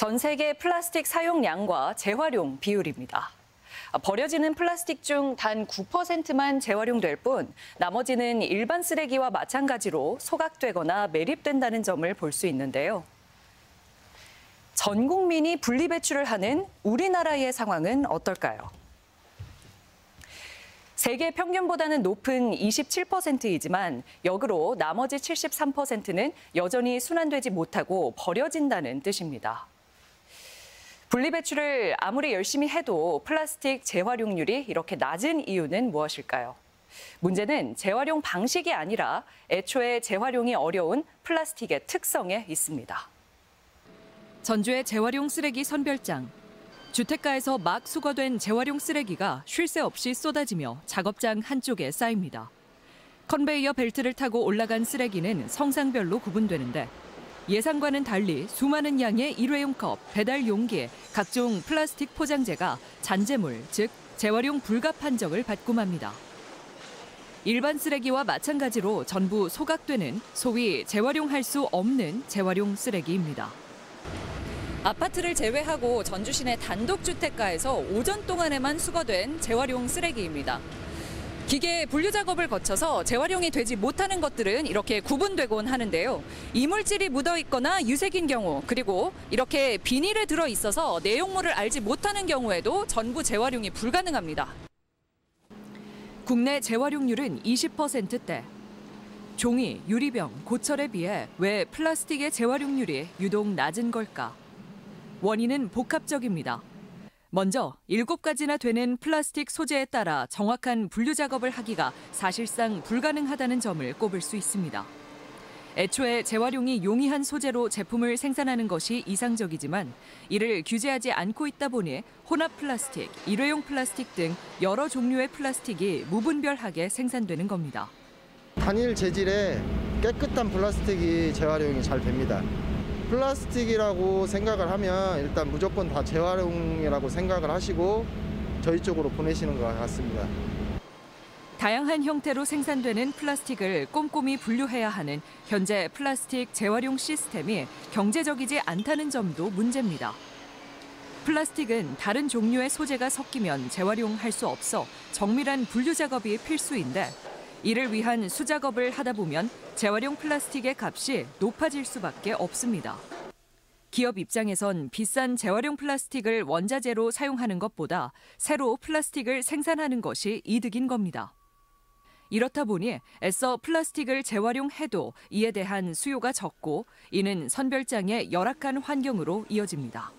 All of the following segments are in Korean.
전 세계 플라스틱 사용량과 재활용 비율입니다. 버려지는 플라스틱 중 단 9%만 재활용될 뿐 나머지는 일반 쓰레기와 마찬가지로 소각되거나 매립된다는 점을 볼 수 있는데요. 전 국민이 분리배출을 하는 우리나라의 상황은 어떨까요? 세계 평균보다는 높은 27%이지만 역으로 나머지 73%는 여전히 순환되지 못하고 버려진다는 뜻입니다. 분리배출을 아무리 열심히 해도 플라스틱 재활용률이 이렇게 낮은 이유는 무엇일까요? 문제는 재활용 방식이 아니라 애초에 재활용이 어려운 플라스틱의 특성에 있습니다. 전주의 재활용 쓰레기 선별장. 주택가에서 막 수거된 재활용 쓰레기가 쉴 새 없이 쏟아지며 작업장 한쪽에 쌓입니다. 컨베이어 벨트를 타고 올라간 쓰레기는 성상별로 구분되는데 예상과는 달리 수많은 양의 일회용 컵, 배달 용기, 각종 플라스틱 포장재가 잔재물, 즉 재활용 불가 판정을 받고 맙니다. 일반 쓰레기와 마찬가지로 전부 소각되는 소위 재활용할 수 없는 재활용 쓰레기입니다. 아파트를 제외하고 전주 시내 단독주택가에서 오전 동안에만 수거된 재활용 쓰레기입니다. 기계 분류 작업을 거쳐서 재활용이 되지 못하는 것들은 이렇게 구분되곤 하는데요. 이물질이 묻어 있거나 유색인 경우, 그리고 이렇게 비닐에 들어 있어서 내용물을 알지 못하는 경우에도 전부 재활용이 불가능합니다. 국내 재활용률은 20%대. 종이, 유리병, 고철에 비해 왜 플라스틱의 재활용률이 유독 낮은 걸까? 원인은 복합적입니다. 먼저 7가지나 되는 플라스틱 소재에 따라 정확한 분류 작업을 하기가 사실상 불가능하다는 점을 꼽을 수 있습니다. 애초에 재활용이 용이한 소재로 제품을 생산하는 것이 이상적이지만 이를 규제하지 않고 있다 보니 혼합 플라스틱, 일회용 플라스틱 등 여러 종류의 플라스틱이 무분별하게 생산되는 겁니다. 단일 재질의 깨끗한 플라스틱이 재활용이 잘 됩니다. 플라스틱이라고 생각을 하면 일단 무조건 다 재활용이라고 생각을 하시고 저희 쪽으로 보내시는 것 같습니다. 다양한 형태로 생산되는 플라스틱을 꼼꼼히 분류해야 하는 현재 플라스틱 재활용 시스템이 경제적이지 않다는 점도 문제입니다. 플라스틱은 다른 종류의 소재가 섞이면 재활용할 수 없어 정밀한 분류 작업이 필수인데 이를 위한 수작업을 하다 보면 재활용 플라스틱의 값이 높아질 수밖에 없습니다. 기업 입장에선 비싼 재활용 플라스틱을 원자재로 사용하는 것보다 새로 플라스틱을 생산하는 것이 이득인 겁니다. 이렇다 보니 애써 플라스틱을 재활용해도 이에 대한 수요가 적고 이는 선별장의 열악한 환경으로 이어집니다.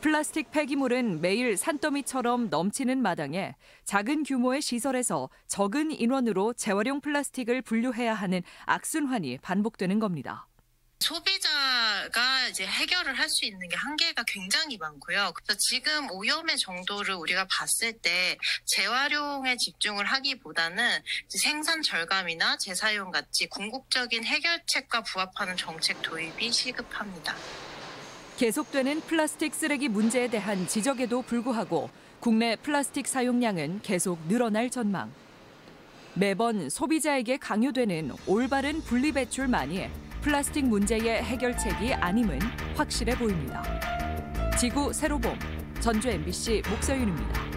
플라스틱 폐기물은 매일 산더미처럼 넘치는 마당에 작은 규모의 시설에서 적은 인원으로 재활용 플라스틱을 분류해야 하는 악순환이 반복되는 겁니다. 소비자가 이제 해결을 할 수 있는 게 한계가 굉장히 많고요. 그래서 지금 오염의 정도를 우리가 봤을 때 재활용에 집중을 하기보다는 생산 절감이나 재사용 같이 궁극적인 해결책과 부합하는 정책 도입이 시급합니다. 계속되는 플라스틱 쓰레기 문제에 대한 지적에도 불구하고 국내 플라스틱 사용량은 계속 늘어날 전망. 매번 소비자에게 강요되는 올바른 분리배출만이 플라스틱 문제의 해결책이 아님은 확실해 보입니다. 지구 세로봄, 전주 MBC 목서윤입니다.